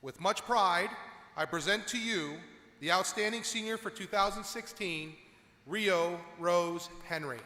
With much pride, I present to you the outstanding senior for 2016, Rio Rose Henry.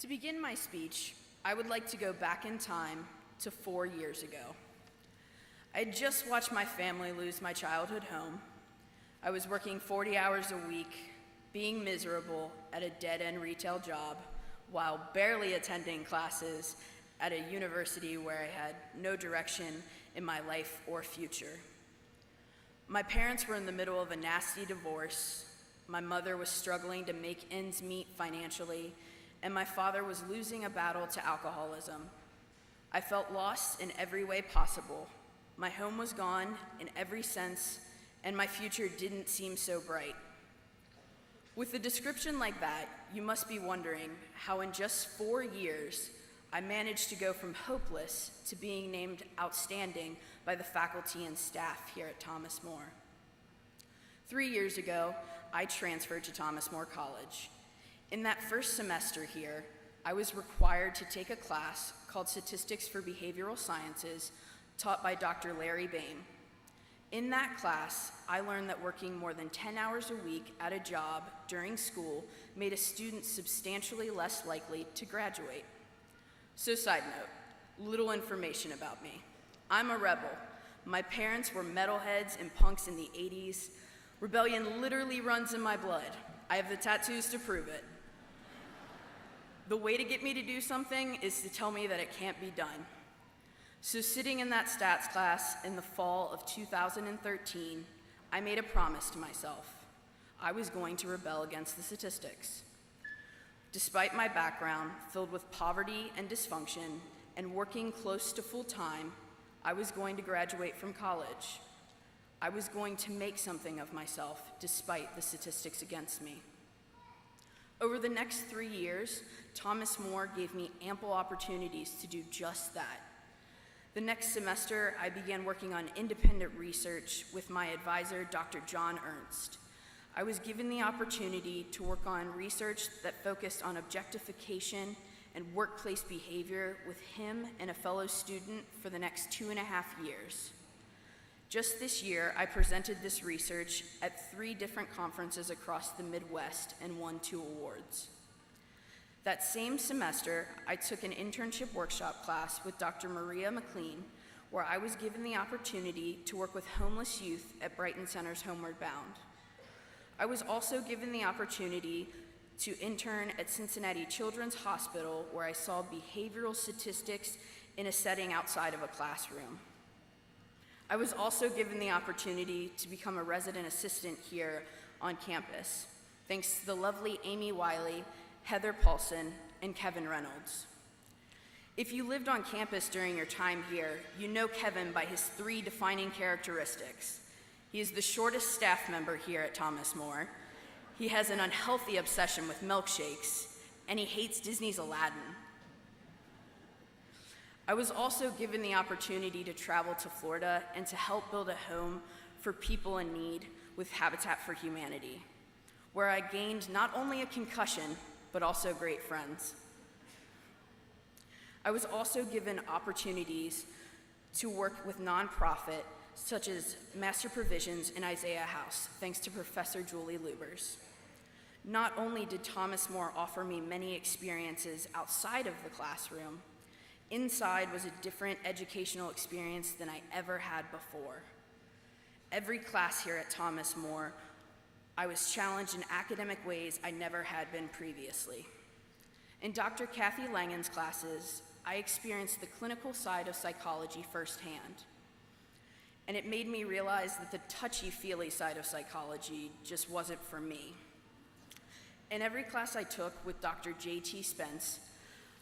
To begin my speech, I would like to go back in time to 4 years ago. I had just watched my family lose my childhood home. I was working 40 hours a week, being miserable at a dead-end retail job, while barely attending classes at a university where I had no direction in my life or future. My parents were in the middle of a nasty divorce. My mother was struggling to make ends meet financially, and my father was losing a battle to alcoholism. I felt lost in every way possible. My home was gone in every sense, and my future didn't seem so bright. With a description like that, you must be wondering how in just 4 years, I managed to go from hopeless to being named outstanding by the faculty and staff here at Thomas More. 3 years ago, I transferred to Thomas More College. In that first semester here, I was required to take a class called Statistics for Behavioral Sciences, taught by Dr. Larry Boehm. In that class, I learned that working more than 10 hours a week at a job during school made a student substantially less likely to graduate. So side note, little information about me. I'm a rebel. My parents were metalheads and punks in the 80s. Rebellion literally runs in my blood. I have the tattoos to prove it. The way to get me to do something is to tell me that it can't be done. So sitting in that stats class in the fall of 2013, I made a promise to myself. I was going to rebel against the statistics. Despite my background filled with poverty and dysfunction and working close to full-time, I was going to graduate from college. I was going to make something of myself despite the statistics against me. Over the next 3 years, Thomas More gave me ample opportunities to do just that. The next semester, I began working on independent research with my advisor, Dr. John Ernst. I was given the opportunity to work on research that focused on objectification and workplace behavior with him and a fellow student for the next 2.5 years. Just this year, I presented this research at 3 different conferences across the Midwest and won 2 awards. That same semester, I took an internship workshop class with Dr. Maria McLean, where I was given the opportunity to work with homeless youth at Brighton Center's Homeward Bound. I was also given the opportunity to intern at Cincinnati Children's Hospital, where I saw behavioral statistics in a setting outside of a classroom. I was also given the opportunity to become a resident assistant here on campus, thanks to the lovely Amy Wiley, Heather Paulson, and Kevin Reynolds. If you lived on campus during your time here, you know Kevin by his 3 defining characteristics. He is the shortest staff member here at Thomas More. He has an unhealthy obsession with milkshakes, and he hates Disney's Aladdin. I was also given the opportunity to travel to Florida and to help build a home for people in need with Habitat for Humanity, where I gained not only a concussion, but also great friends. I was also given opportunities to work with nonprofit, such as Master Provisions in Isaiah House, thanks to Professor Julie Lubers. Not only did Thomas More offer me many experiences outside of the classroom, inside was a different educational experience than I ever had before. Every class here at Thomas More, I was challenged in academic ways I never had been previously. In Dr. Kathy Langen's classes, I experienced the clinical side of psychology firsthand. And it made me realize that the touchy-feely side of psychology just wasn't for me. In every class I took with Dr. J.T. Spence,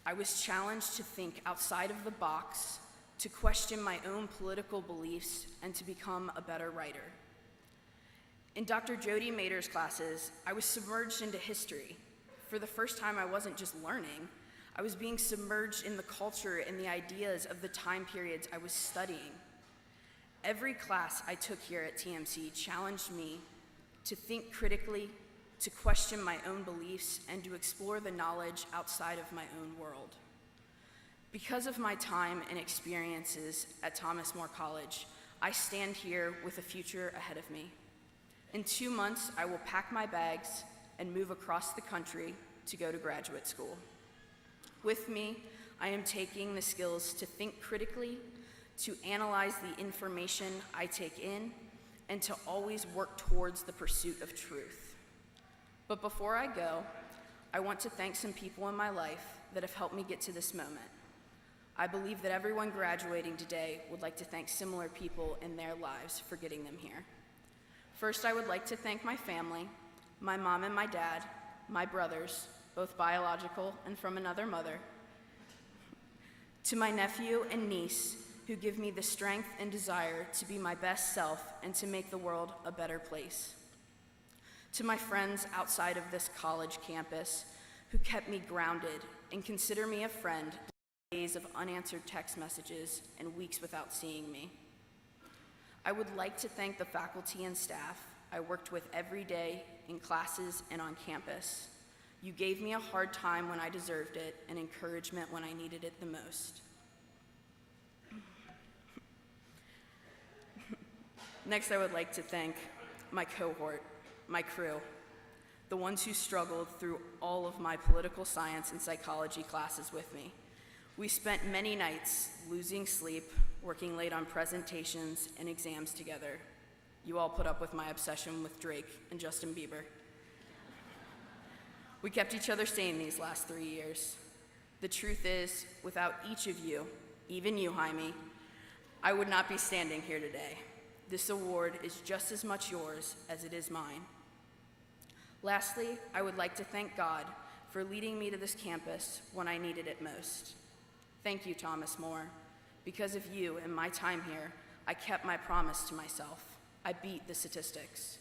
I was challenged to think outside of the box, to question my own political beliefs, and to become a better writer. In Dr. Jody Mader's classes, I was submerged into history, for the first time, I wasn't just learning. I was being submerged in the culture and the ideas of the time periods I was studying. Every class I took here at TMC challenged me to think critically, to question my own beliefs, and to explore the knowledge outside of my own world. Because of my time and experiences at Thomas More College, I stand here with a future ahead of me. In 2 months, I will pack my bags and move across the country to go to graduate school. With me, I am taking the skills to think critically, to analyze the information I take in, and to always work towards the pursuit of truth. But before I go, I want to thank some people in my life that have helped me get to this moment. I believe that everyone graduating today would like to thank similar people in their lives for getting them here. First, I would like to thank my family, my mom and my dad, my brothers, both biological and from another mother, to my nephew and niece, who give me the strength and desire to be my best self and to make the world a better place. To my friends outside of this college campus, who kept me grounded and consider me a friend, days of unanswered text messages and weeks without seeing me. I would like to thank the faculty and staff I worked with every day in classes and on campus. You gave me a hard time when I deserved it and encouragement when I needed it the most. Next, I would like to thank my cohort, my crew, the ones who struggled through all of my political science and psychology classes with me. We spent many nights losing sleep, working late on presentations and exams together. You all put up with my obsession with Drake and Justin Bieber. We kept each other sane these last 3 years. The truth is, without each of you, even you, Jaime, I would not be standing here today. This award is just as much yours as it is mine. Lastly, I would like to thank God for leading me to this campus when I needed it most. Thank you, Thomas More. Because of you and my time here, I kept my promise to myself. I beat the statistics.